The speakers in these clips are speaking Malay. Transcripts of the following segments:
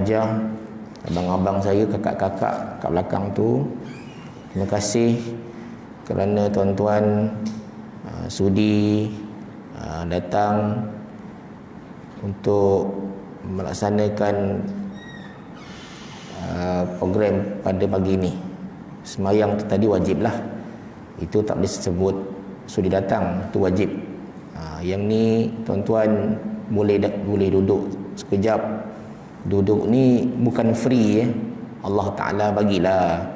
ajar, abang-abang saya, kakak-kakak kat belakang tu, terima kasih kerana tuan-tuan sudi datang untuk melaksanakan program pada pagi ini. Semayang tu tadi wajib lah, itu tak boleh sebut sudi datang, itu wajib. Yang ni tuan-tuan boleh duduk sekejap. Duduk ni bukan free Allah Ta'ala bagilah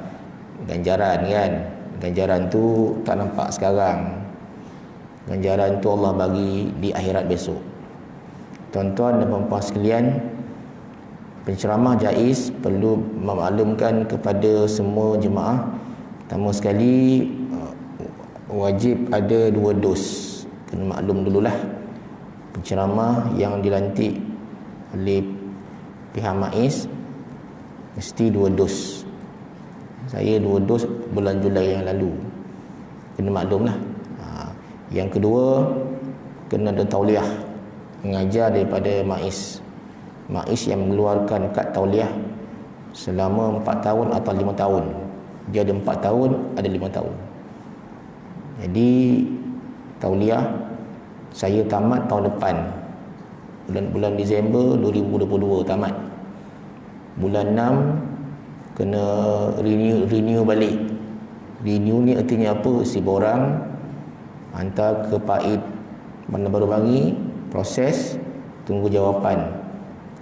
ganjaran kan. Ganjaran tu tak nampak sekarang, ganjaran tu Allah bagi di akhirat besok. Tuan-tuan dan puan-puan sekalian, penceramah jaiz perlu memaklumkan kepada semua jemaah, pertama sekali wajib ada 2 dos. Kena maklum dululah, penceramah yang dilantik oleh pihak MAIS mesti 2 dos. Saya 2 dos bulan Julai yang lalu, kena maklumlah. Yang kedua, kena ada tauliah, mengajar daripada MAIS yang mengeluarkan kad tauliah selama 4 tahun atau 5 tahun. Dia ada 4 tahun, ada 5 tahun. Jadi tauliah saya tamat tahun depan, bulan Disember 2022 tamat. Bulan 6 kena renew balik. Renew ni artinya apa? Si borang hantar ke PAID Bandar Baru Bangi, proses, tunggu jawapan.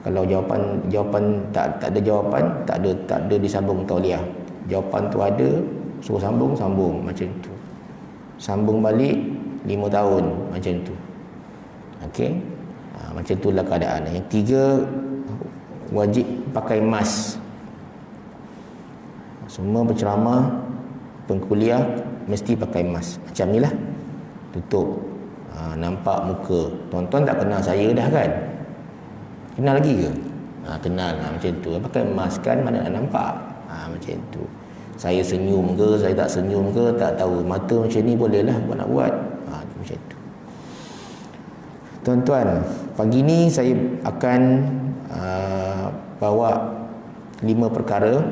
Kalau jawapan tak ada jawapan, tak ada disambung tauliah. Jawapan tu ada, suruh sambung macam tu. Sambung balik 5 tahun macam tu. Okey. Macam itulah keadaan. Yang 3, wajib pakai mask. Semua penceramah, pengkuliah mesti pakai mask. Macam ni lah, tutup nampak muka. Tuan-tuan tak kenal saya dah kan? Kenal lagi ke? Kenal macam tu. Pakai mask kan, mana nak nampak. Macam tu. Saya senyum ke, saya tak senyum ke, tak tahu. Mata macam ni bolehlah buat nak buat. Macam tu. Tuan-tuan, pagi ni saya akan bawa 5 perkara.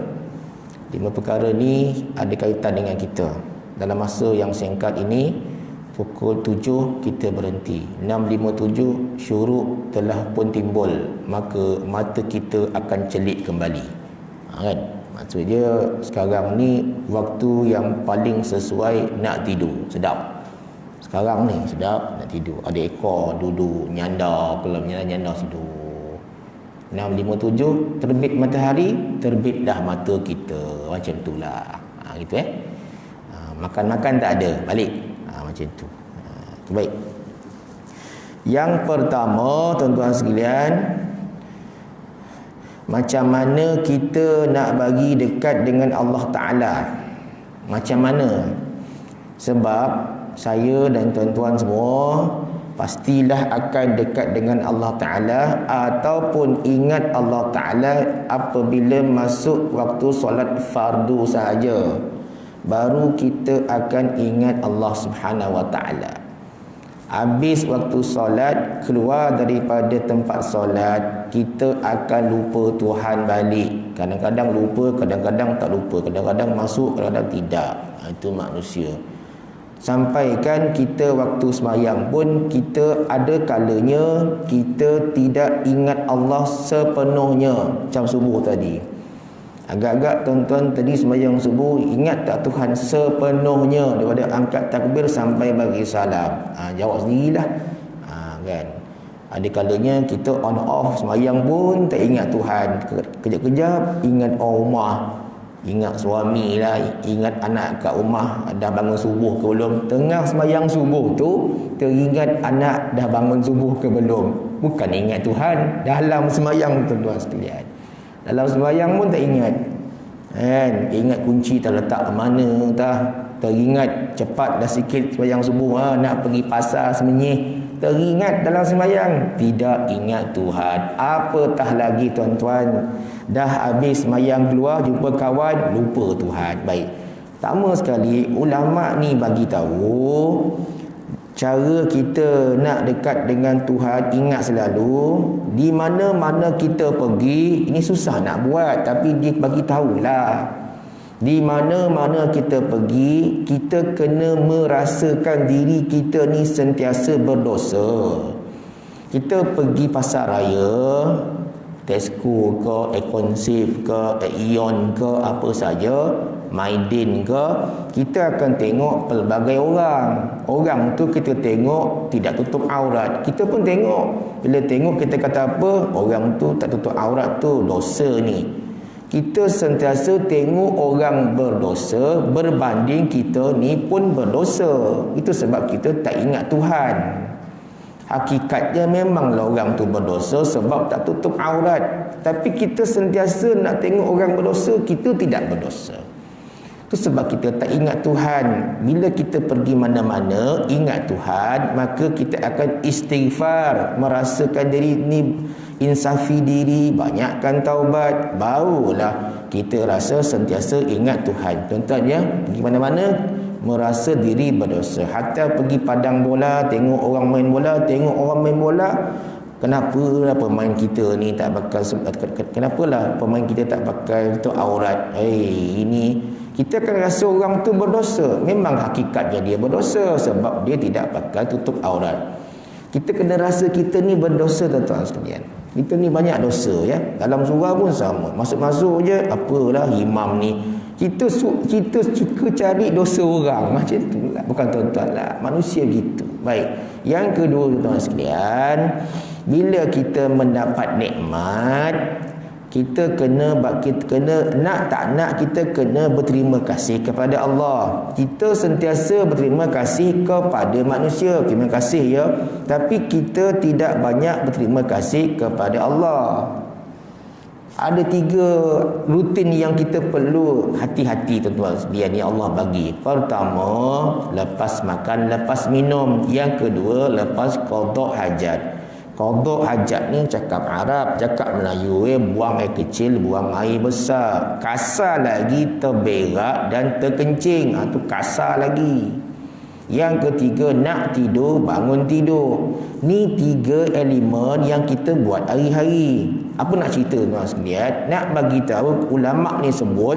5 perkara ni ada kaitan dengan kita. Dalam masa yang singkat ini, pukul 7 kita berhenti. 6.57 syuruk telah pun timbul, maka mata kita akan celik kembali. Kan? Maksudnya sekarang ni waktu yang paling sesuai nak tidur. Sedap. Sekarang ni sedap nak tidur. Ada ekor duduk nyandar, kalau nyandar tidur. 6.57 terbit matahari, terbit dah mata kita. Macam itulah. Gitu makan-makan tak ada, balik. Macam tu. Baik. Yang pertama, tuan-tuan sekalian, macam mana kita nak bagi dekat dengan Allah Ta'ala? Macam mana? Sebab saya dan tuan-tuan semua pastilah akan dekat dengan Allah Ta'ala ataupun ingat Allah Ta'ala apabila masuk waktu solat fardu sahaja. Baru kita akan ingat Allah Subhanahu Wa Ta'ala. Habis waktu solat, keluar daripada tempat solat, kita akan lupa Tuhan balik. Kadang-kadang lupa, kadang-kadang tak lupa. Kadang-kadang masuk, kadang-kadang tidak. Itu manusia. Sampaikan kita waktu semayang pun, kita ada kalanya kita tidak ingat Allah sepenuhnya. Macam subuh tadi, agak-agak tuan-tuan tadi semayang subuh, ingat tak Tuhan sepenuhnya daripada angkat takbir sampai bagi salam? Jawab sendirilah. Kan? Ada kalanya kita on off semayang pun tak ingat Tuhan. Kejap-kejap ingat orang rumah, ingat suami lah, ingat anak kat rumah dah bangun subuh ke belum. Tengah semayang subuh tu teringat anak dah bangun subuh ke belum. Bukan ingat Tuhan dalam semayang, tuan-tuan sekalian. Dalam sembahyang pun tak ingat. Kan? Ingat kunci terletak mana tah. Teringat cepat dah sikit sembahyang subuh, nak pergi pasar semenyih. Teringat dalam sembahyang, tidak ingat Tuhan. Apatah lagi tuan-tuan, dah habis sembahyang keluar jumpa kawan, lupa Tuhan. Baik. Pertama sekali ulama ni bagi tahu Cara kita nak dekat dengan Tuhan, ingat selalu, di mana-mana kita pergi, ini susah nak buat, tapi dia bagi tahulah. Di mana-mana kita pergi, kita kena merasakan diri kita ni sentiasa berdosa. Kita pergi pasar raya, Tesco ke, Ekonsif ke, Aeon ke, apa saja, Maidin ke, kita akan tengok pelbagai orang. Orang tu kita tengok tidak tutup aurat. Kita pun tengok. Bila tengok kita kata apa? Orang tu tak tutup aurat tu dosa ni. Kita sentiasa tengok orang berdosa berbanding kita ni pun berdosa. Itu sebab kita tak ingat Tuhan. Hakikatnya memanglah orang tu berdosa sebab tak tutup aurat. Tapi kita sentiasa nak tengok orang berdosa, kita tidak berdosa. Itu sebab kita tak ingat Tuhan. Bila kita pergi mana-mana ingat Tuhan, maka kita akan istighfar, merasakan diri ni, insafi diri, banyakkan taubat, barulah kita rasa sentiasa ingat Tuhan. Contohnya pergi mana-mana merasa diri berdosa. Hatta pergi padang bola, tengok orang main bola, kenapalah pemain kita ni tak pakai, kenapalah pemain kita tak pakai tu aurat. Ini kita akan rasa orang tu berdosa. Memang hakikatnya dia berdosa sebab dia tidak pakai tutup aurat. Kita kena rasa kita ni berdosa, tuan-tuan sekalian. Kita ni banyak dosa ya. Dalam surah pun sama. Masuk-masuk je apalah imam ni. Kita suka cari dosa orang. Macam tu lah. Bukan tuan-tuan lah. Manusia gitu. Baik. Yang kedua, tuan-tuan sekalian, bila kita mendapat nikmat, kita kena nak tak nak kita kena berterima kasih kepada Allah. Kita sentiasa berterima kasih kepada manusia. Terima kasih ya. Tapi kita tidak banyak berterima kasih kepada Allah. Ada 3 rutin yang kita perlu hati-hati, tuan-tuan sekalian, yang Allah bagi. Pertama, lepas makan, lepas minum. Yang kedua, lepas qada hajat. Qada hajat ni cakap Arab, cakap Melayu, buang air kecil, buang air besar. Kasar lagi terberak dan terkencing, itu kasar lagi. Yang ketiga, nak tidur, bangun tidur. Ni 3 elemen yang kita buat hari-hari. Apa nak cerita, tuan sekalian? Nak bagi tahu, ulama ni sebut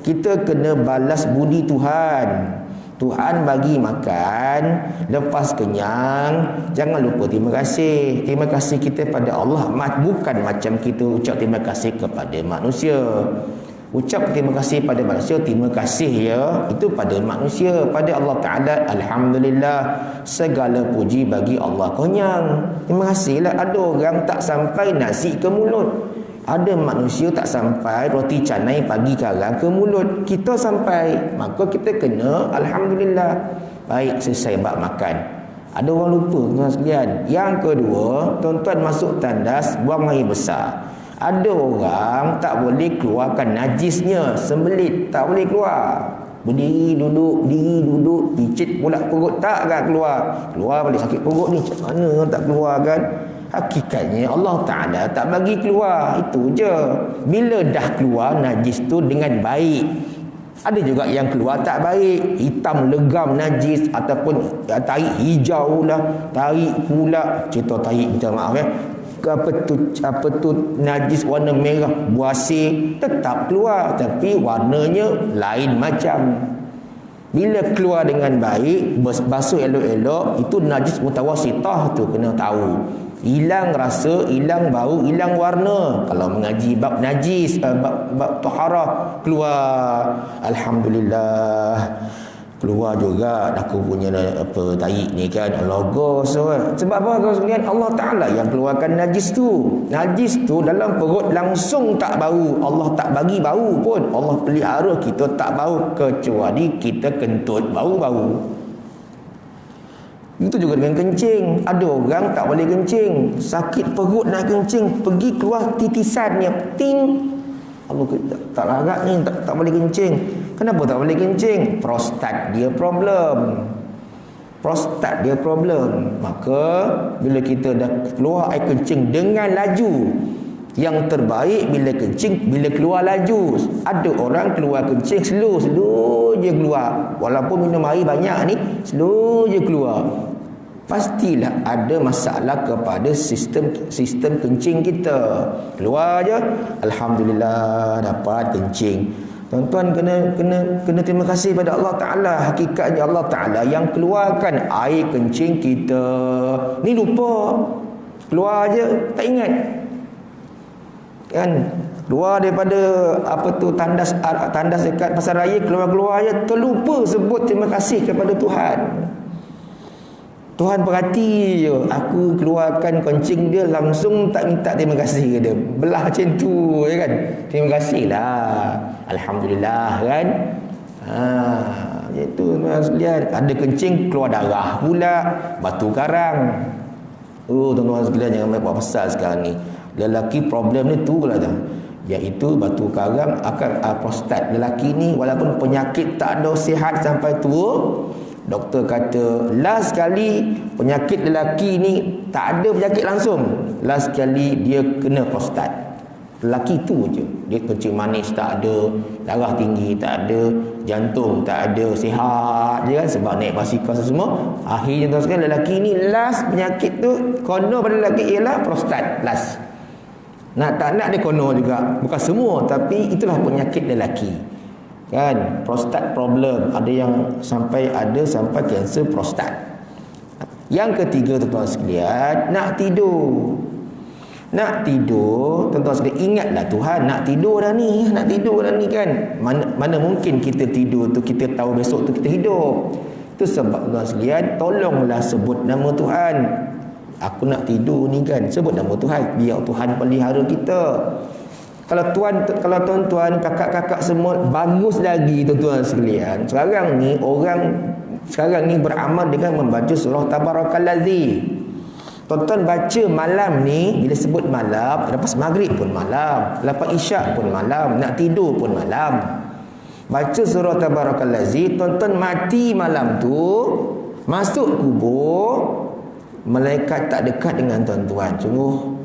kita kena balas budi Tuhan. Tuhan bagi makan, lepas kenyang, jangan lupa terima kasih. Terima kasih kita pada Allah, bukan macam kita ucap terima kasih kepada manusia. Ucap terima kasih pada manusia, terima kasih ya, itu pada manusia. Pada Allah Ta'ala, alhamdulillah, segala puji bagi Allah. Kenyang, terima kasihlah. Ada orang tak sampai nasi ke mulut. Ada manusia tak sampai roti canai pagi karang ke mulut. Kita sampai, maka kita kena alhamdulillah. Baik, selesai bab makan. Ada orang lupa, tuan sekalian. Yang kedua, tuan-tuan masuk tandas, buang air besar. Ada orang tak boleh keluarkan najisnya, sembelit, tak boleh keluar. Berdiri duduk, picit pula perut, tak kan keluar. Keluar balik sakit perut ni, macam mana tak keluar kan? Hakikatnya Allah Ta'ala tak bagi keluar. Itu je. Bila dah keluar najis tu dengan baik. Ada juga yang keluar tak baik, hitam legam najis, ataupun tarik hijau lah, tarik pula, cerita tarik, minta maaf ya, apa tu najis warna merah buasir, tetap keluar tapi warnanya lain macam. Bila keluar dengan baik, basuh elok-elok, itu najis mutawasitah tu kena tahu. Hilang rasa, hilang bau, hilang warna. Kalau mengaji bab najis, bab taharah, keluar, alhamdulillah, keluar juga aku punya apa taik ni kan, logo. Sebab apa tuan sekalian? Allah Ta'ala yang keluarkan najis tu. Najis tu dalam perut langsung tak bau. Allah tak bagi bau pun. Allah pelihara kita tak bau, kecuali kita kentut bau-bau. Itu juga dengan kencing. Ada orang tak boleh kencing, sakit perut nak kencing, pergi keluar titisannya, ting. Allah tak larat ni, tak boleh kencing. Kenapa tak boleh kencing? Prostat dia problem. Maka bila kita dah keluar air kencing dengan laju, yang terbaik bila kencing, bila keluar laju. Ada orang keluar kencing slow je keluar. Walaupun minum air banyak ni, slow je keluar. pastilah ada masalah kepada sistem kencing kita. Keluar je, alhamdulillah dapat kencing. Tuan-tuan kena terima kasih pada Allah Taala. Hakikatnya Allah Taala yang keluarkan air kencing kita. Ni lupa. Keluar je tak ingat. Kan keluar daripada tandas dekat pasar raya, keluar je terlupa sebut terima kasih kepada Tuhan. Tuhan perhati je, aku keluarkan kencing dia langsung tak minta terima kasih ke dia. Belah macam tu je kan. Terima kasihlah. Alhamdulillah kan. Itu sekalian. Ada kencing keluar darah pula, batu karang. Tuan-tuan sekalian jangan buat pasal sekarang ni. Lelaki problem ni tu lah dah. Iaitu batu karang akan prostat. Lelaki ni walaupun penyakit tak ada, sihat sampai tua, doktor kata last kali penyakit lelaki ni tak ada penyakit langsung. Last kali dia kena prostat. Lelaki tu je. Dia kencing manis tak ada, darah tinggi tak ada, jantung tak ada, sihat je kan sebab naik basikal semua. Akhirnya tuan sekalian, lelaki ni last penyakit tu kono pada lelaki ialah prostat last. Nak tak nak dia kono juga. Bukan semua tapi itulah penyakit lelaki. Kan, prostat problem, ada yang sampai kanser prostat. Yang ketiga tuan-tuan sekalian, nak tidur, tuan-tuan sekalian, ingatlah Tuhan, nak tidur dah ni kan. Mana mungkin kita tidur tu kita tahu besok tu kita hidup. Itu sebab tuan-tuan sekalian, tolonglah sebut nama Tuhan. Aku nak tidur ni kan, sebut nama Tuhan, biar Tuhan pelihara kita. Kalau tuan-tuan, kakak-kakak semua bagus lagi tuan-tuan sekalian. Sekarang ni beramal dengan membaca surah Tabarakalladzi. Tuan-tuan baca malam ni, bila sebut malam, lepas maghrib pun malam, lepas isyak pun malam, nak tidur pun malam. Baca surah Tabarakalladzi, tuan-tuan mati malam tu, masuk kubur, malaikat tak dekat dengan tuan-tuan. Sungguh.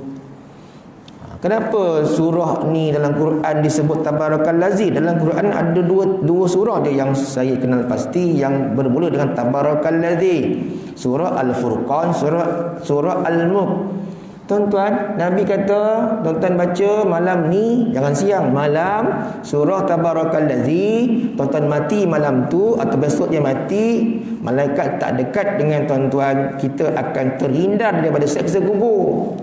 Kenapa surah ni dalam Quran disebut Tabarakalladzi? Dalam Quran ada dua surah dia yang saya kenal pasti yang bermula dengan Tabarakalladzi. Surah Al-Furqan, surah Al-Mulk. Tuan-tuan, Nabi kata, tuan-tuan baca malam ni, jangan siang, malam surah Tabarakalladzi. Tuan-tuan mati malam tu atau besoknya mati, malaikat tak dekat dengan tuan-tuan, kita akan terhindar daripada siksa kubur.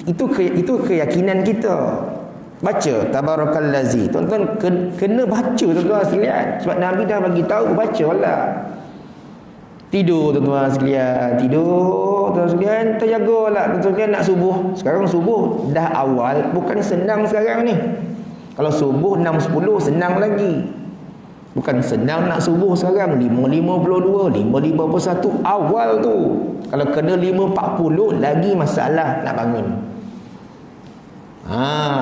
Itu keyakinan kita. Baca Tabarakalladzi. Tuan-tuan kena baca tuan-tuan sekalian. Sebab Nabi dah bagi tahu, bacalah. Tidur tuan-tuan sekalian. Tuan-tuan sekalian, terjagalah tuan-tuan sekalian nak subuh. Sekarang subuh dah awal, bukan senang sekarang ni. Kalau subuh 6.10 senang lagi. Bukan senang nak subuh sekarang 5.52, 5.51 awal tu. Kalau kena 5.40 lagi masalah nak bangun.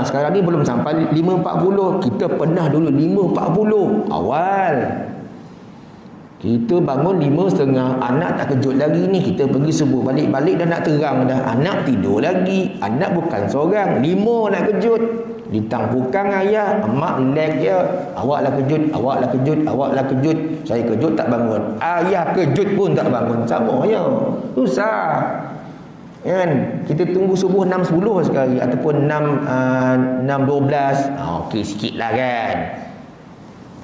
Sekarang ni belum sampai 5.40. Kita pernah dulu 5.40 awal. Kita bangun 5.30. Anak tak kejut lagi ni. Kita pergi subuh, balik-balik dah nak terang dah. Anak tidur lagi. Anak bukan seorang, 5 nak kejut. Ditang bukang ayah, mak relax je. Awaklah kejut. Saya kejut tak bangun. Ayah kejut pun tak bangun. Sama je. Susah. Kan? Kita tunggu subuh 6.10 sekali ataupun 6.12. Okey sikit lah kan.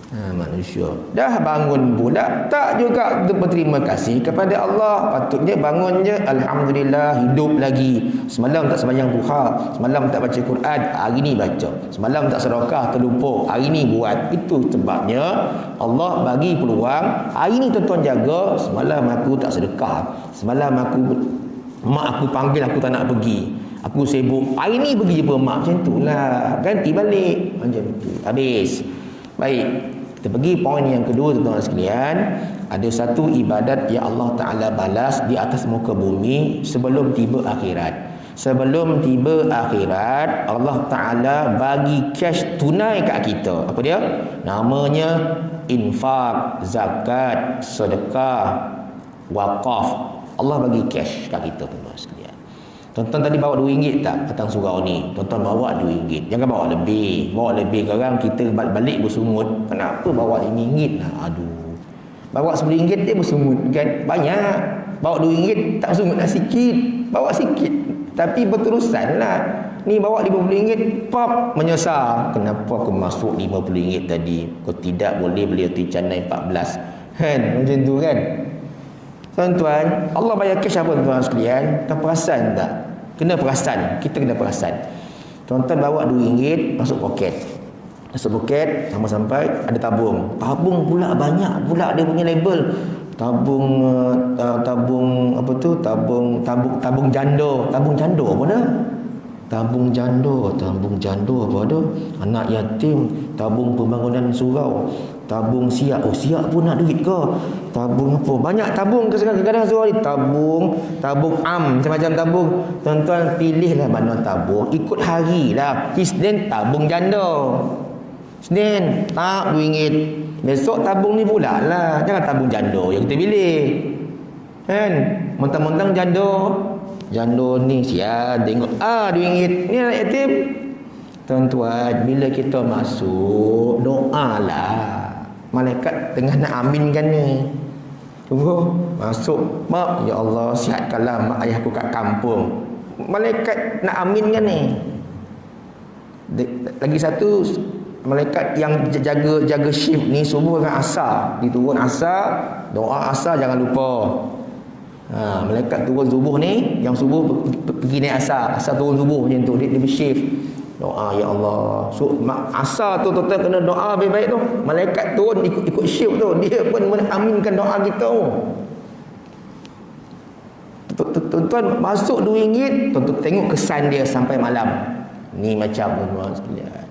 Manusia dah bangun pula tak juga berterima kasih kepada Allah. Patutnya bangun je, alhamdulillah hidup lagi. Semalam tak sembahyang duha, semalam tak baca Quran, hari ni baca. Semalam tak sedekah, terlupa, hari ni buat. Itu sebabnya Allah bagi peluang. Hari ni tuan-tuan jaga. Semalam aku tak sedekah, semalam mak aku panggil aku tak nak pergi, aku sibuk, hari ni pergi jumpa mak. Macam itulah, ganti balik macam tu, habis. Baik, kita pergi poin yang kedua tuan-tuan sekalian. Ada satu ibadat yang Allah Ta'ala balas di atas muka bumi sebelum tiba akhirat. Sebelum tiba akhirat, Allah Ta'ala bagi cash tunai kat kita. Apa dia? Namanya infak, zakat, sedekah, wakaf. Allah bagi cash kat kita tuan-tuan sekalian. Tuan-tuan tadi bawa RM2 tak datang surau ni? Tuan-tuan bawa RM2. Jangan bawa lebih. Bawa lebih sekarang kita balik bersungut. Kenapa bawa RM5 lah? Aduh. Bawa RM10 dia bersungut kan banyak. Bawa RM2 tak bersungut dah sikit. Bawa sikit. Tapi berterusan lah. Ni bawa RM50, pop, menyesal. Kenapa aku masuk RM50 tadi? Kau tidak boleh beli roti canai 14. Kan? Macam tu kan? Tuan-tuan, Allah bayar cash apa tuan-tuan sekalian? Tak perasan tak? Kena perasan. Kita kena perasan. Tuan-tuan bawa RM2 masuk poket. Masuk poket sampai ada tabung. Tabung pula banyak pula dia punya label. Tabung apa tu? Tabung janda. Tabung janda apa dah? Tabung janda apa dah? Anak yatim, tabung pembangunan surau, tabung siap. Oh, siap pun nak duit ke? Tabung apa? Banyak tabung kadang-kadang surau ni. Tabung macam-macam tabung. Tuan-tuan pilihlah mana tabung, ikut hari lah. Isnin tabung janda. Senin tak RM2. Besok tabung ni pula lah. Jangan tabung janda yang kita pilih. Kan? Mentang-mentang janda ni siap tengok RM2. Ni anak yatim. Tuan-tuan, bila kita masuk, doa lah. Malaikat tengah nak aminkan ni. Tunggu, masuk. Mak, ya Allah, sihatkanlah mak ayahku kat kampung. Malaikat nak aminkan ni. Lagi satu, malaikat yang jaga shift ni subuh dengan asar. Diturun asar, doa asar jangan lupa. Malaikat turun subuh ni, yang subuh pergi naik asar turun subuh macam tu, dia bershift. Doa ya Allah. So asar tu tuan-tuan kena doa baik-baik tu. Malaikat turun ikut shift tu, dia pun mengaminkan doa kita. Tuan-tuan masuk RM2, tuan-tuan tengok kesan dia sampai malam. Ni macam tuan-tuan sekalian.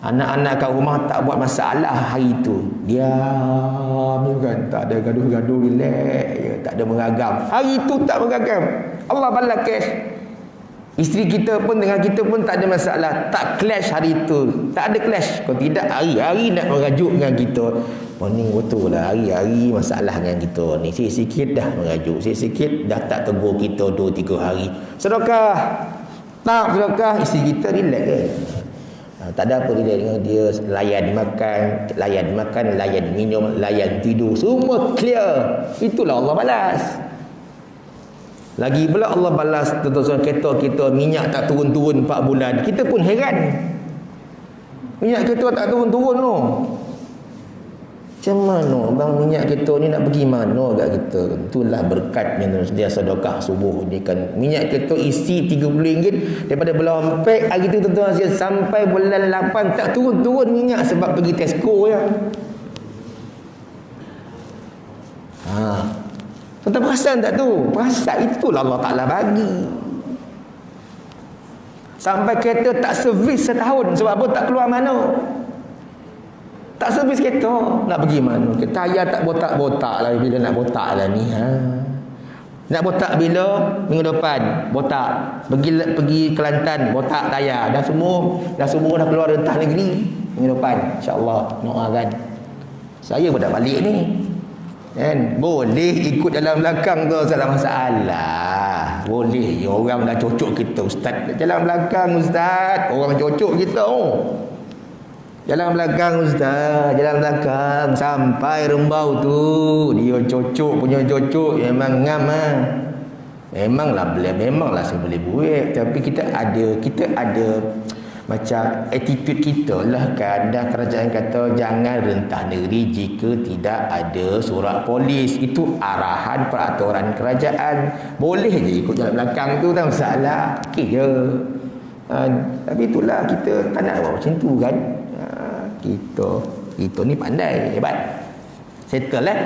Anak-anak kat rumah tak buat masalah hari tu. Diam kan, tak ada gaduh-gaduh, relax je, tak ada meragam. Hari tu tak meragam. Allah balas cash. Isteri kita pun dengan kita pun tak ada masalah, tak clash hari tu. Tak ada clash. Kalau tidak hari-hari nak merajuk dengan kita. Ni betul lah, hari-hari masalah dengan kita ni. Sikit-sikit dah merajuk, sikit-sikit dah tak tegur kita 2-3 hari. Sedekah. Tak sedekah, isteri kita relax je. Tak ada apa dia dengan dia. Layan makan, layan minum, layan tidur, semua clear. Itulah Allah balas. Lagi pula Allah balas tuan-tuan kereta kita minyak tak turun-turun 4 bulan. Kita pun heran. Minyak kita tak turun-turun tu. Macam mana bang minyak kita ni nak pergi mana kat kita? Itulah berkatnya dia sedekah subuh ni kan. Minyak kita isi RM30 daripada bulan Pek hari tu tuan-tuan sampai bulan 8 tak turun-turun minyak sebab pergi Tesco ya. Tuan-tuan perasan tak tu? Perasan, itulah Allah Ta'ala bagi. Sampai kereta tak servis setahun. Sebab apa? Tak keluar mana. Tak servis kereta. Nak pergi mana? Tayar tak botak-botak lah bila nak botak lah ni. Nak botak bila? Minggu depan. Botak. Pergi Kelantan. Botak tayar. Dah semua dah keluar rentah negeri. Minggu depan. InsyaAllah. Doakan. Saya pun dah balik ni. Kan? Boleh ikut dalam belakang tu, tak ada masalah. Boleh je orang dah cocok kita, ustaz. Jalan belakang ustaz, orang cocok kita. Jalan belakang ustaz, jalan belakang sampai Rembau tu, dia cocok punya cocok, memang ngam ah. Memanglah saya boleh buat, tapi kita ada macam attitude kita lah kan. Dah kerajaan kata jangan rentah negeri jika tidak ada surat polis. Itu arahan peraturan kerajaan. Boleh je ikut jalan belakang tu, tak masalah. Okey je. Tapi itulah kita tak nak buat macam tu kan. Kita ni pandai, hebat. Settle lah.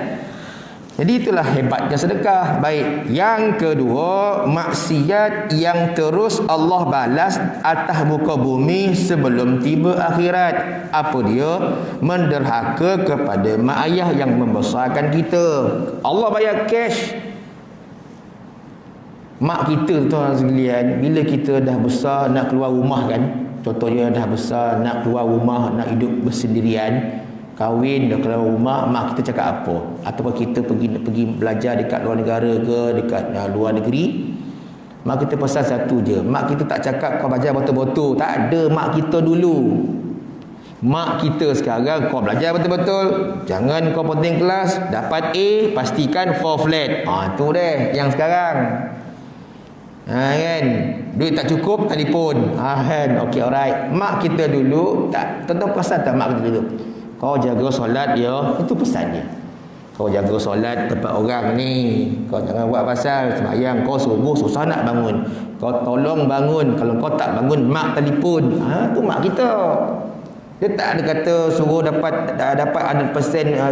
Jadi itulah hebatnya sedekah. Baik, yang kedua, maksiat yang terus Allah balas atas muka bumi sebelum tiba akhirat. Apa dia? Menderhaka kepada mak ayah yang membesarkan kita. Allah bayar cash. Mak kita tuan sekalian, bila kita dah besar nak keluar rumah kan, contohnya dah besar nak keluar rumah, nak hidup bersendirian, kahwin dah keluar rumah, mak kita cakap apa? Ataupun kita pergi belajar dekat luar negara ke, dekat luar negeri, mak kita pesan satu je. Mak kita tak cakap kau belajar betul-betul. Tak ada. Mak kita dulu Mak kita sekarang, kau belajar betul-betul, jangan kau penting kelas, dapat A, pastikan 4 flat. Tu deh yang sekarang. Kan, duit tak cukup, telefon. Kan, okey, alright. Mak kita dulu tak, tuan-tuan perasan tak mak kita dulu, kau jaga solat ya, itu pesan dia. Kau jaga solat tempat orang ni, kau jangan buat pasal sembahyang kau subuh susah nak bangun, kau tolong bangun, kalau kau tak bangun mak telefon. Tu mak kita. Dia tak ada kata suruh dapat 100%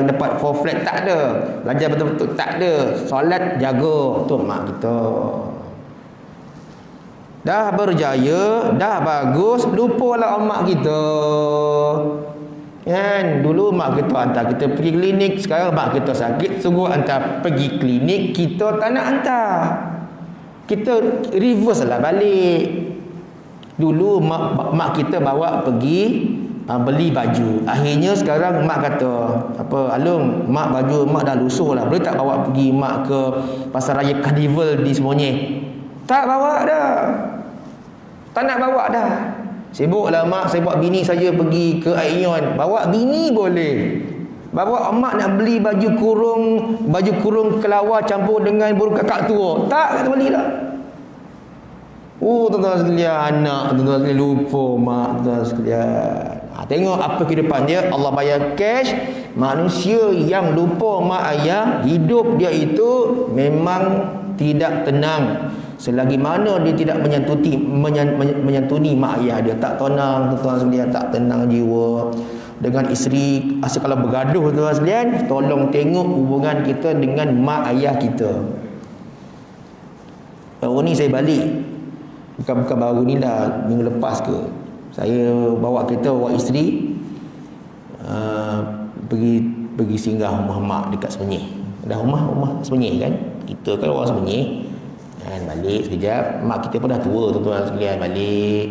dapat 4 flat, tak ada. Belajar betul-betul, tak ada. Solat jaga, tu mak kita. Dah berjaya, dah bagus, lupalah mak kita. Kan, dulu mak kita hantar kita pergi klinik, sekarang mak kita sakit suruh hantar pergi klinik, kita tak nak hantar. Kita reverse lah balik. Dulu mak kita bawa pergi beli baju. Akhirnya sekarang mak kata, apa, Alung, mak baju mak dah lusuh lah, boleh tak bawa pergi mak ke pasar raya Karnival di Semonyeh? Tak bawa dah. Tak nak bawa dah. Sibuklah mak, saya bawa bini saja pergi ke Aion. Bawa bini boleh. Bawa mak nak beli baju kurung kelawar campur dengan burung kakak tua. Tak, kata belilah. Tuan-tuan sekalian, anak tuan-tuan sekalian lupa mak, tuan-tuan sekalian. Tengok apa kehidupan dia, Allah bayar cash. Manusia yang lupa mak ayah, hidup dia itu memang tidak tenang. Selagi mana dia tidak menyantuni mak ayah dia, tak tenang tuan-tuan sekalian, tak tenang jiwa. Dengan isteri, asal kalau bergaduh tuan-tuan sekalian, tolong tengok hubungan kita dengan mak ayah kita. Baru ni saya balik, bukan baru ni dah, minggu lepas ke, saya bawa isteri pergi singgah rumah mak dekat Semonyeh. Dah rumah Semonyeh kan, kita kan orang Semonyeh kan. Balik sekejap, mak kita pun dah tua tuan-tuan sekalian. Balik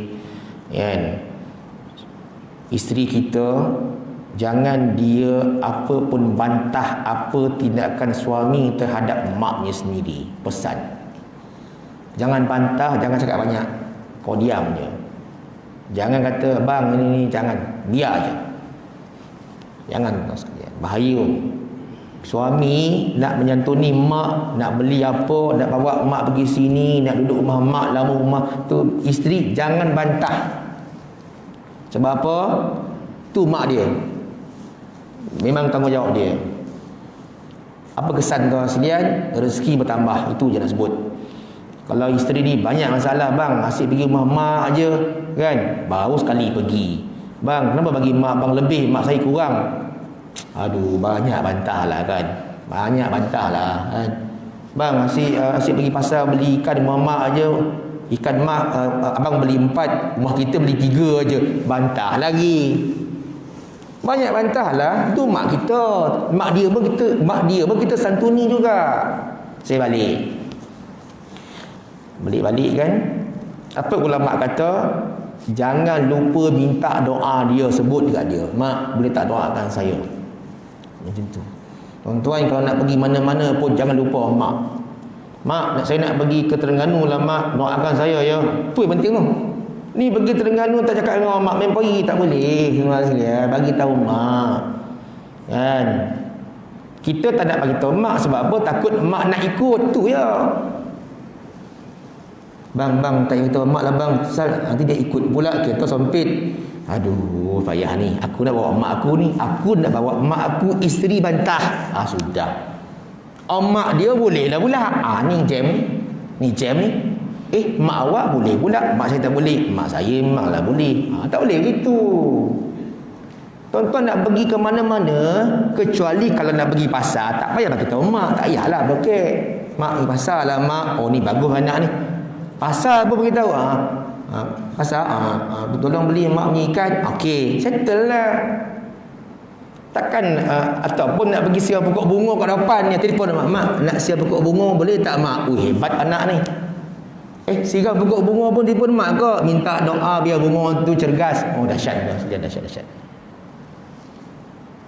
kan, isteri kita jangan dia apa pun bantah apa tindakan suami terhadap maknya sendiri. Pesan, jangan bantah, jangan cakap banyak, kau diam je. Jangan kata bang ini jangan, biar je. Jangan tuan sekalian, bahaya. Suami nak menyantuni mak, nak beli apa, nak bawa mak pergi sini, nak duduk rumah mak, lama rumah tu, isteri jangan bantah. Sebab apa? Tu mak dia, memang tanggungjawab dia. Apa kesan tuan sekalian? Rezeki bertambah, itu je nak sebut. Kalau isteri ni banyak masalah, bang asyik pergi rumah mak aje kan, baru sekali pergi. Bang, kenapa bagi mak bang lebih, mak saya kurang? Aduh, banyak bantah lah kan. Banyak bantah lah kan. Bang asyik pergi pasar beli ikan rumah mak aje. Ikan mak abang beli 4, rumah kita beli 3 aje. Bantah lagi. Banyak bantah lah. Tu mak kita. Mak dia pun kita santuni juga. Saya balik kan. Apa ulama kata? Jangan lupa minta doa dia, sebut dekat dia, mak boleh tak doakan saya? Macam tu. Tuan-tuan kalau nak pergi mana-mana pun jangan lupa mak. Mak, saya nak pergi ke Terengganu lah mak, doakan saya ya. Tu yang penting tu. Ni pergi Terengganu tak cakap dengan mak, main pergi tak boleh. Bagi tahu mak. Kan? Kita tak nak bagi tahu mak sebab apa? Takut mak nak ikut tu ya. Bang tak ikut mak lah bang, nanti dia ikut pula, kereta sempit. Aduh, payah ni. Aku nak bawa mak aku ni, aku nak bawa mak aku, isteri bantah. Sudah. Mak dia boleh lah pula. Ni jam ni. Mak awak boleh pula, mak saya tak boleh. Mak saya memang lah boleh. Tak boleh gitu. Tuan-tuan nak pergi ke mana-mana, kecuali kalau nak pergi pasar, tak payah bagi tahu mak, tak payahlah blokek. Mak, pasar lah mak. Ni bagus anak ni. Pasal apa beritahu? Pasal tolong beli mak punya ikan. Okey, settle lah. Takkan ataupun nak pergi siap pokok bunga kat depan ni, telefon mak nak siap pokok bunga boleh tak mak? Hebat anak ni. Siap pokok bunga pun telefon mak ke, minta doa biar bunga tu cergas. Dahsyat.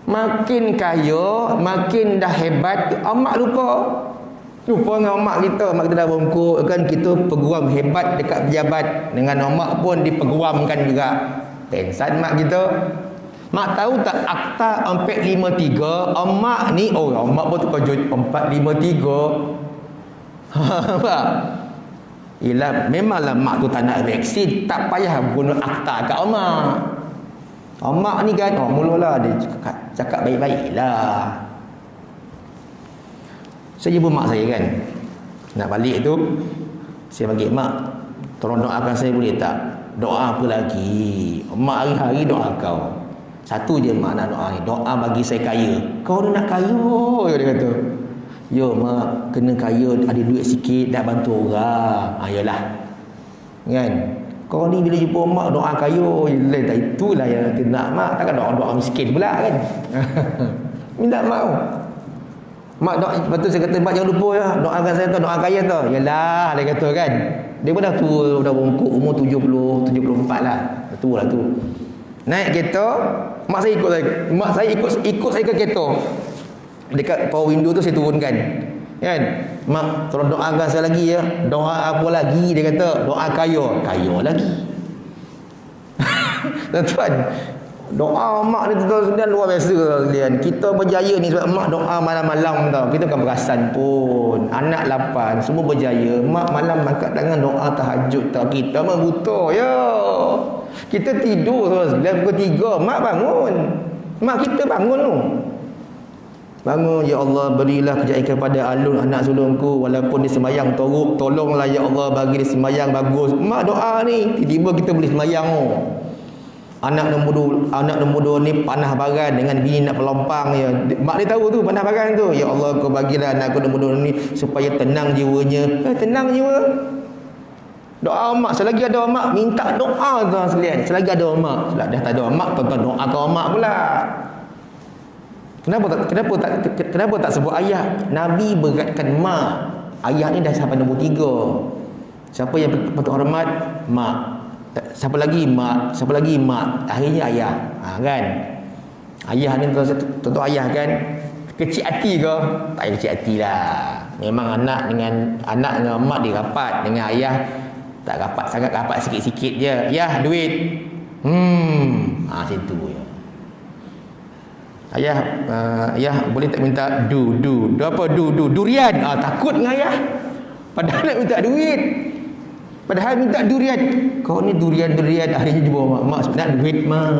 Makin kaya, makin dah hebat, mak lupa dengan mak kita dah bongkok kan, kita peguam hebat dekat pejabat, dengan mak pun dipeguamkan juga. Pensan mak kita. Mak tahu tak Akta 453, emak ni, oh emak pun tukar 453. Apa? Ialah memanglah mak tu tak nak vaksin, tak payah guna Akta kat emak. Emak ni kan, mulalah dia cakap baik-baik lah. Saya jumpa mak saya kan, nak balik tu, saya bagi mak, tolong doakan saya boleh tak? Doa apa lagi? Mak hari-hari doa kau. Satu je mak nak doa ni, doa bagi saya kaya. Kau ni nak kaya, dia kata. Yo mak, kena kaya, ada duit sikit, dah bantu orang. Yalah. Kan? Kau ni bila jumpa mak doa kaya, tak itulah yang kita nak mak. Takkan doa-doa miskin pula kan? Minta mau. Mak doa, lepas tu saya kata, mak jangan lupa ya, doakan saya tu, doa kaya tu. Yalah, dia kata kan. Dia pun dah tua, dah bongkok, umur 70, 74 lah. Tua lah tu. Naik kereta, mak saya ikut saya ke kereta. Dekat power window tu saya turunkan. Kan? Mak, tolong doakan saya lagi ya. Doa apa lagi? Dia kata, doa kaya. Kaya lagi. Tuan-tuan, doa mak ni tuan-tuan luar biasa kalian. Kita berjaya ni sebab mak doa malam-malam tau. Kita bukan perasan pun. Anak 8 semua berjaya. Mak malam angkat tangan doa tahajud tau. Kita mah buta ya. Kita tidur tu 9 pukul 3, mak bangun. Mak kita bangun tu. Bangun, ya Allah, berilah kejayaan kepada Alun anak sulungku, walaupun dia sembahyang teruk, tolonglah ya Allah bagi dia sembahyang bagus. Mak doa ni, tiba-tiba kita boleh sembahyang tu. Anak nombor 2 ni panah baran dengan bini nak pelompang ya. Mak dia tahu tu panah baran tu. Ya Allah, kau bagilah anak aku nombor 2 ni supaya tenang jiwanya. Tenang jiwa. Doa mak, selagi ada mak minta doa tuan sekalian. Selagi ada mak, dah tak ada mak, tuan-tuan doakan mak pula. Kenapa tak sebut ayah? Nabi beratkan mak. Ayah ni dah sampai nombor 3. Siapa yang patut hormat? Mak. Siapa lagi? Mak. Siapa lagi? Mak. Akhirnya ayah. Kan? Ayah ni tentu ayah kan? Kecil hati ke? Tak payah kecil hati lah. Memang anak dengan mak dia rapat. Dengan ayah tak rapat sangat, rapat sikit-sikit je. Yah, duit. Macam tu je. Ayah, ayah boleh tak minta durian. Takut dengan ayah. Padahal nak minta duit. Padahal minta durian. Kau ni durian. Akhirnya jumpa mak nak duit mak.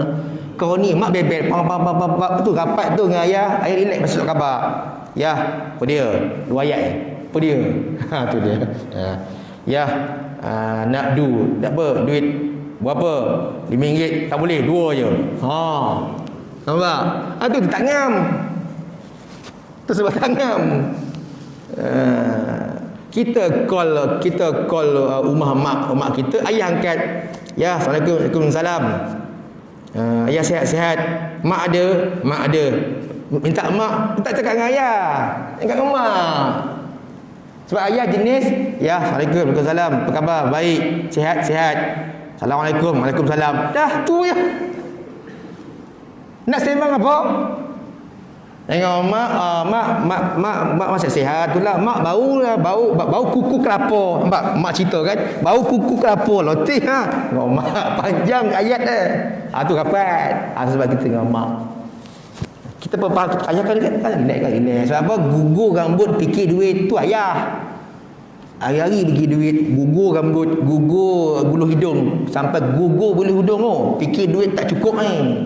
Kau ni mak bebel. Tu rapat tu dengan ayah. Ayah relax masuk khabar. Ya, apa dia? 2 ayat. Apa dia? Tu dia. Ya, nak apa? Duit berapa? RM5 tak boleh, 2 je. Nampak? Tu tak ngam. Tu sebab tak ngam. Kita call rumah mak kita, ayah angkat. Ya, Assalamualaikum, Waalaikumsalam. Ayah sihat-sihat. Mak ada. Minta mak, tak cakap dengan ayah. Cakap dengan mak. Sebab ayah jenis, ya, Assalamualaikum, Waalaikumsalam. Apa khabar? Baik, sihat-sihat. Assalamualaikum, Waalaikumsalam. Dah tu ya. Nak sembang apa? Tengok mak masih sihat tu lah. Mak bau kuku kelapa. Nampak mak cerita kan? Bau kuku kelapa lotih ha. Tengok mak panjang ayat dia. Tu rapat. Sebab kita dengan mak. Kita ayah kan relax. Sebab apa? Gugur rambut fikir duit tu ayah. Hari-hari bagi duit, gugur rambut, gugur bulu hidung, sampai gugur bulu hidung tu. Fikir duit tak cukup ni.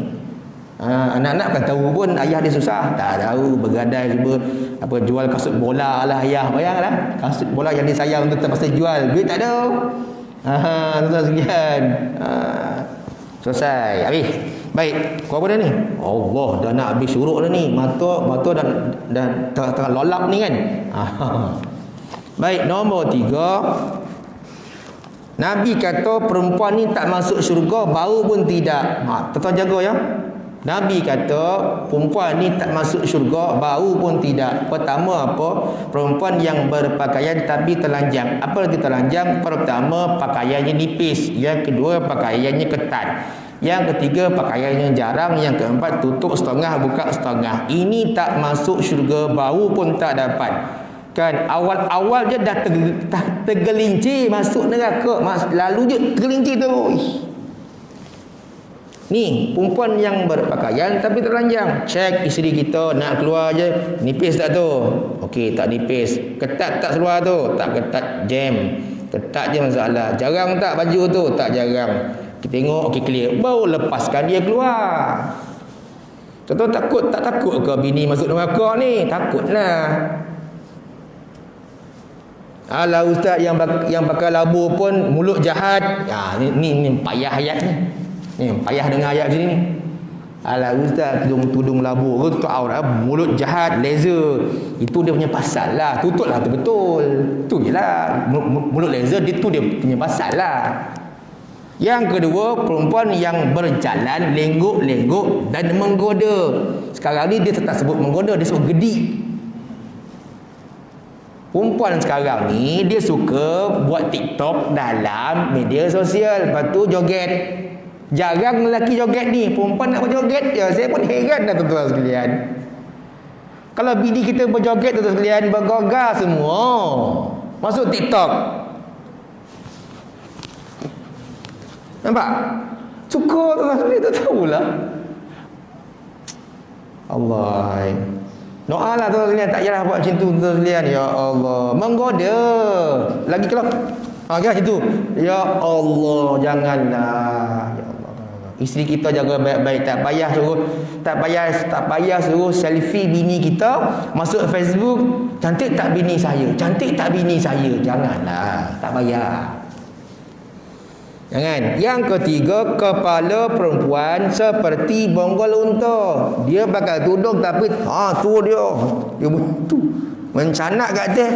Anak-anak kan tahu pun ayah dia susah. Tak tahu, bergadai cuba apa jual kasut bola lah ayah. Bayanglah, kasut bola yang dia sayang tu terpaksa jual. Duit tak ada. Tuan-tuan sekalian. Selesai. Habis. Baik, kau apa dah ni? Allah, dah nak habis syuruk dah ni. Mata dah tengah lolap ni kan. Baik, nombor 3. Nabi kata perempuan ni tak masuk syurga, bau pun tidak. Tuan-tuan jaga ya. Nabi kata perempuan ni tak masuk syurga, bau pun tidak. Pertama apa? Perempuan yang berpakaian tapi telanjang. Apa arti telanjang? Pertama, pakaiannya nipis. Yang kedua, pakaiannya ketat. Yang ketiga, pakaiannya jarang. Yang keempat, tutup setengah, buka setengah. Ini tak masuk syurga, bau pun tak dapat. Kan awal-awal je dah tergelincir masuk neraka. Lalu je tergelincir terus. Ni perempuan yang berpakaian tapi telanjang. Cek isteri kita nak keluar je, nipis tak tu? Okey, tak nipis. Ketat tak seluar tu? Tak ketat, jam. Ketat je masalah. Jarang tak baju tu? Tak jarang. Kita tengok, okey clear. Baru lepaskan dia keluar. Contoh takut, tak takut ke bini masuk neraka ni? Takutlah. Alah ustaz yang pakai labu pun mulut jahat. Ni payah ayat ni. Ni payah dengar ayat macam ni. Alah ustaz tudung labu ke tutup aurat, mulut jahat, laser. Itu dia punya pasal lah. Tutuplah betul. Tu jelah. Mulut laser itu dia punya pasal lah. Yang kedua, perempuan yang berjalan lenggok-lenggok dan menggoda. Sekarang ni dia tak sebut menggoda, dia sebut gedik. Perempuan sekarang ni dia suka buat TikTok dalam media sosial, lepas tu joget. Jarang lelaki joget ni, perempuan nak berjoget je. Saya pun heran dah tuan-tuan sekalian. Kalau bini kita berjoget tuan-tuan sekalian, bergogar semua, masuk TikTok. Nampak? Suka tuan-tuan sekalian, tak tahulah. Allah. Doa lah tuan-tuan sekalian, tak payah buat macam tu tuan-tuan sekalian. Ya Allah, menggoda. Lagi kalau kan situ. Ya Allah, janganlah. Ya Allah. Isteri kita jaga baik-baik, tak payah suruh selfie bini kita masuk Facebook. Cantik tak bini saya? Cantik tak bini saya? Janganlah, tak payah. Jangan. Yang ketiga, kepala perempuan seperti bonggol unta. Dia pakai tudung tapi tu dia tu mencanak kat atas.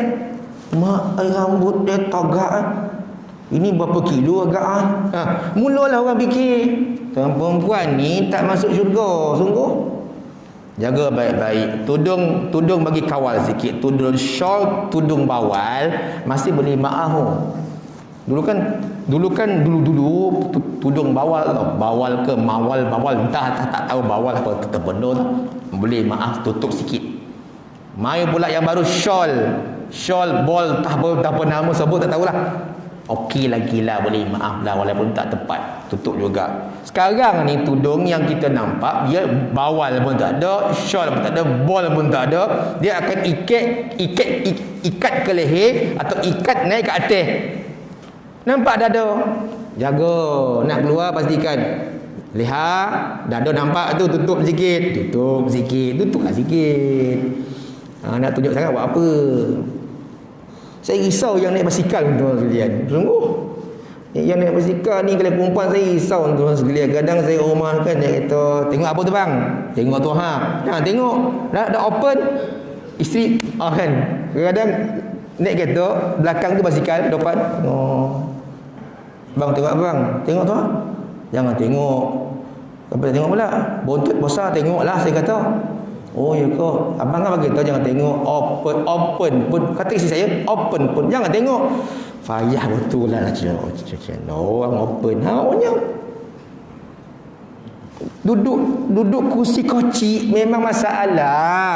Mak, rambut dia tagak. Ini berapa kilo agak mulalah orang fikir perempuan ni tak masuk syurga. Sungguh jaga baik-baik. Tudung bagi kawal sikit. Tudung shawl, tudung bawal masih boleh maaf. Dulu tudung bawal ke bawal entah tak tahu bawal apa tetap benda tu. Boleh maaf tutup sikit. Mai pula yang baru shawl ball tak apa nama sebut tak tahulah. Okey lagi lah, boleh maaf lah walaupun tak tepat, tutup juga. Sekarang ni tudung yang kita nampak dia bawal pun tak ada, shawl pun tak ada, ball pun tak ada. Dia akan ikat ke leher atau ikat naik ke atas. Nampak dada? Jaga, nak keluar pastikan lihat dada nampak tu, tutup sikit, tutuplah sikit. Nak tunjuk sangat buat apa? Saya risau yang naik basikal tuan-tuan sekalian. Sungguh. Yang naik basikal ni kalau perempuan saya risau tuan-tuan sekalian. Kadang saya rumah kan dia kata, "Tengok apa tu bang?" Tengok tu tengok. Dah open. Isteri kan. Kadang naik kereta, belakang tu basikal, depan. Bang tengok abang. Tengok tu. Jangan tengok. Apa tengok pula? Bontot besar tengoklah saya kata. Oh ya ke? Abang kan bagi tahu jangan tengok. Open pun kata isteri saya, open pun jangan tengok. Payah betul lah orang open. Duduk kursi kocik memang masalah.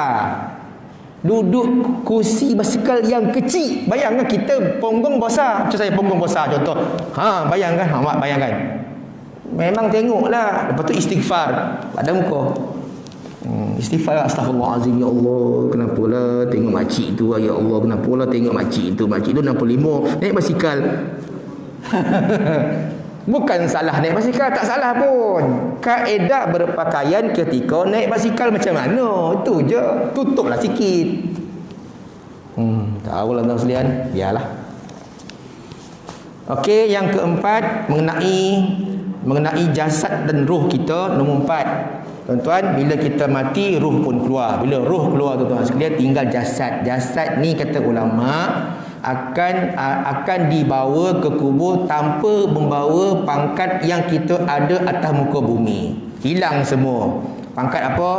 Duduk kursi basikal yang kecil. Bayangkan kita punggung besar. Macam saya punggung besar contoh. Bayangkan, mak bayangkan. Memang tengoklah. Lepas tu istighfar pada muka. Istighfar, astaghfirullahalazim, ya Allah, kenapalah tengok makcik tu, ya Allah, kenapalah tengok makcik tu 65 naik basikal. Bukan salah naik basikal, tak salah pun. Kaedah berpakaian ketika naik basikal macam mana, itu je. Tutuplah sikit. Tahulah tuan sekalian, biarlah. Okey, yang keempat mengenai jasad dan roh kita. Nombor 4. Tuan-tuan, bila kita mati, ruh pun keluar. Bila ruh keluar tuan-tuan sekalian, tinggal jasad. Jasad ni kata ulama akan dibawa ke kubur tanpa membawa pangkat yang kita ada atas muka bumi. Hilang semua. Pangkat apa?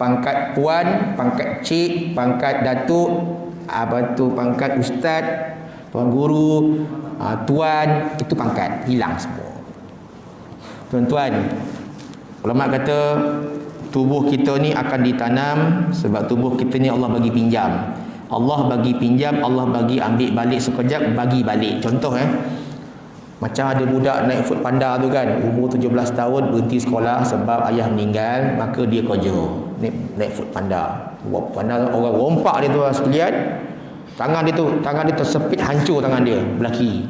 Pangkat puan, pangkat cik, pangkat datuk, pangkat ustaz, tuan guru, tuan, itu pangkat hilang semua. Tuan-tuan, ulama kata tubuh kita ni akan ditanam sebab tubuh kita ni Allah bagi pinjam. Allah bagi pinjam, Allah bagi ambil balik sekejap, bagi balik. Contoh Macam ada budak naik food panda tu kan, umur 17 tahun berhenti sekolah sebab ayah meninggal, maka dia kerja naik food panda. Buat panda orang rompak dia tu sekalian. Tangan dia tersepit, hancur tangan dia belah kiri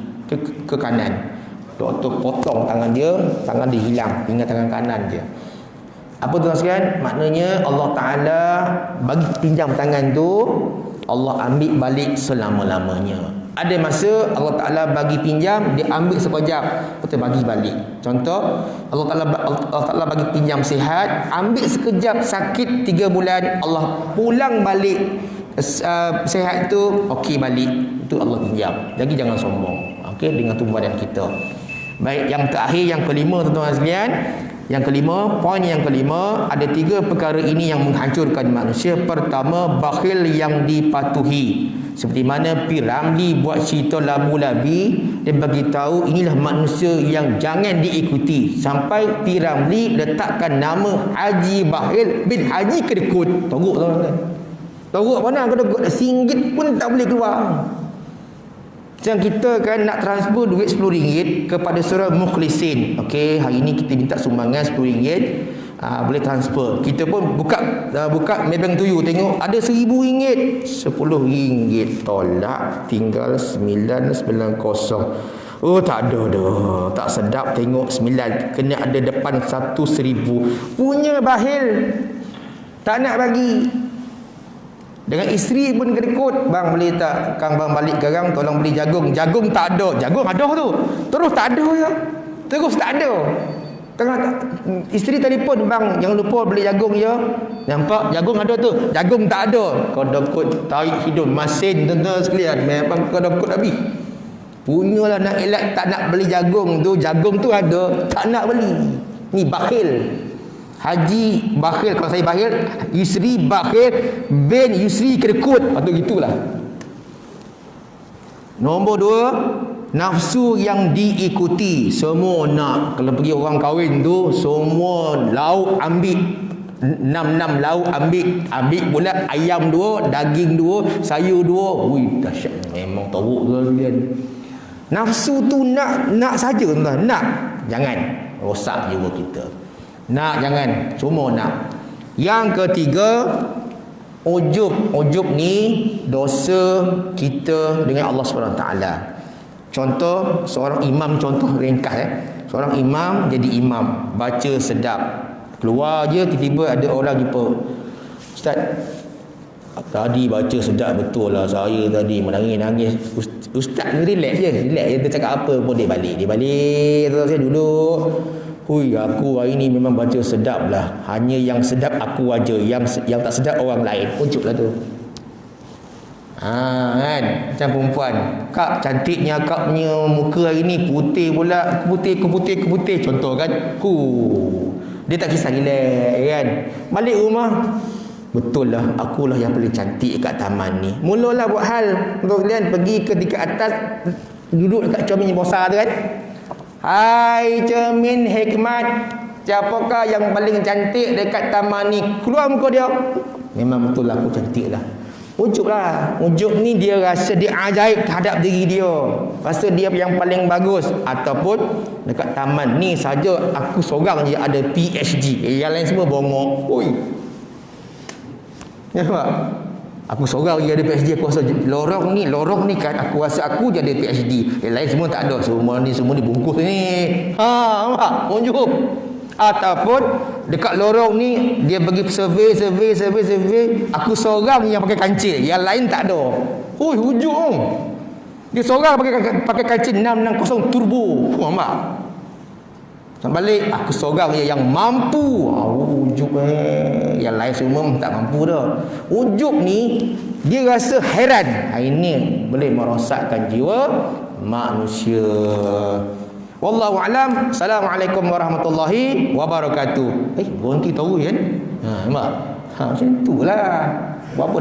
ke kanan. Doktor potong tangan dia hilang, tinggal tangan kanan dia. Apa tu sekalian? Maknanya Allah Taala bagi pinjam tangan tu, Allah ambil balik selama-lamanya. Ada masa Allah Ta'ala bagi pinjam, dia ambil sekejap, betul bagi balik. Contoh, Allah Ta'ala bagi pinjam sihat, ambil sekejap sakit 3 bulan, Allah pulang balik sihat tu, okey balik. Itu Allah pinjam. Jadi jangan sombong. Okey, dengan tubuh badan kita. Baik, yang terakhir, yang kelima tuan-tuan sekalian. Yang kelima, poin yang kelima, ada 3 perkara ini yang menghancurkan manusia. Pertama, bakhil yang dipatuhi. Seperti mana P. Ramli buat cerita labu-labi, dia bagi tahu inilah manusia yang jangan diikuti. Sampai P. Ramli letakkan nama Haji Bakhil bin Haji Kedekut. Teruk tuan-tuan. Teruk mana kedekut, RM1 pun tak boleh keluar. Macam kita kan nak transfer duit RM10 kepada seorang mukhlisin. Okey, hari ni kita minta sumbangan RM10, boleh transfer. Kita pun buka Maybank to you, tengok ada RM1,000, RM10 tolak, tinggal 990. Oh, tak ada dah. Tak sedap tengok 9, kena ada depan 1,000. Punya bakhil, tak nak bagi. Dengan isteri pun kedekut, bang boleh tak kang bang balik garang, tolong beli jagung. Jagung tak ada. Jagung ada tu, terus tak ada ya. Terus tak ada. Isteri telefon, bang jangan lupa beli jagung ya. Nampak jagung ada tu, jagung tak ada. Kedekut tarik hidung masin tuan-tuan sekalian, memang kedekut habis. Punyalah nak elak tak nak beli jagung tu ada, tak nak beli. Ni bakhil. Haji bakhil, kalau saya bakhil, Yusri bakhil bin Yusri kedekut. Patut gitulah. Nombor 2, nafsu yang diikuti. Semua nak. Kalau pergi orang kahwin tu, semua lauk ambil, 6 lauk ambil pula ayam 2, daging 2, sayur 2. Ui, dahsyat. Memang teruk tu kalian. Nafsu tu nak saja tuan-tuan. Nak. Jangan rosak jiwa kita. Nak, jangan, semua nak. Yang ketiga, ujub ni dosa kita dengan Allah SWT. Contoh, seorang imam, contoh ringkas seorang imam jadi imam, baca sedap, keluar je tiba-tiba ada orang jumpa, ustaz tadi baca sedap betul lah, saya tadi menangis-nangis. Ustaz ni relax je, dia cakap apa pun dia balik terus saya duduk. Hui, aku hari ni memang baca sedap lah. Hanya yang sedap aku aja, yang tak sedap orang lain. Ujuk lah tu. Kan? Macam perempuan. Kak, cantiknya kak punya muka hari ni, putih pula. Putih. Contoh kan. Dia tak kisah relax kan. Balik rumah, betul lah, akulah yang paling cantik kat taman ni. Mulalah buat hal. Untuk kalian pergi ke tingkat atas, duduk dekat cermin besar tu kan. Hai cermin hikmat, siapakah yang paling cantik dekat taman ni? Keluar muka dia. Memang betul lah, aku cantik lah. Ujuk lah. Ujuk ni dia rasa dia ajaib terhadap diri dia, rasa dia yang paling bagus. Ataupun dekat taman ni saja aku seorang je ada PhD, yang lain semua bongok. Oi, ya nampak? Aku seorang je ada PhD, aku rasa lorong ni kan, aku rasa aku je ada PhD, yang lain semua tak ada, semua dibungkus ni. Nampak? Unjuk. Ataupun dekat lorong ni dia pergi survey, aku seorang yang pakai kancil, yang lain tak ada. Oi, hujung. Dia seorang pakai kancil 660 turbo. Nampak? Balik, aku seorang je yang mampu. Ujuk yang lain semua tak mampu dah. Ujuk ni dia rasa heran. Ini boleh merosakkan jiwa manusia. Wallahu alam. Assalamualaikum warahmatullahi wabarakatuh. Berhenti tahu kan? Nampak? Macam itulah. Apa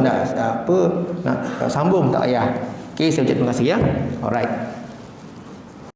nak sambung tak payah. Okey, saya ucap terima kasih ya. Alright.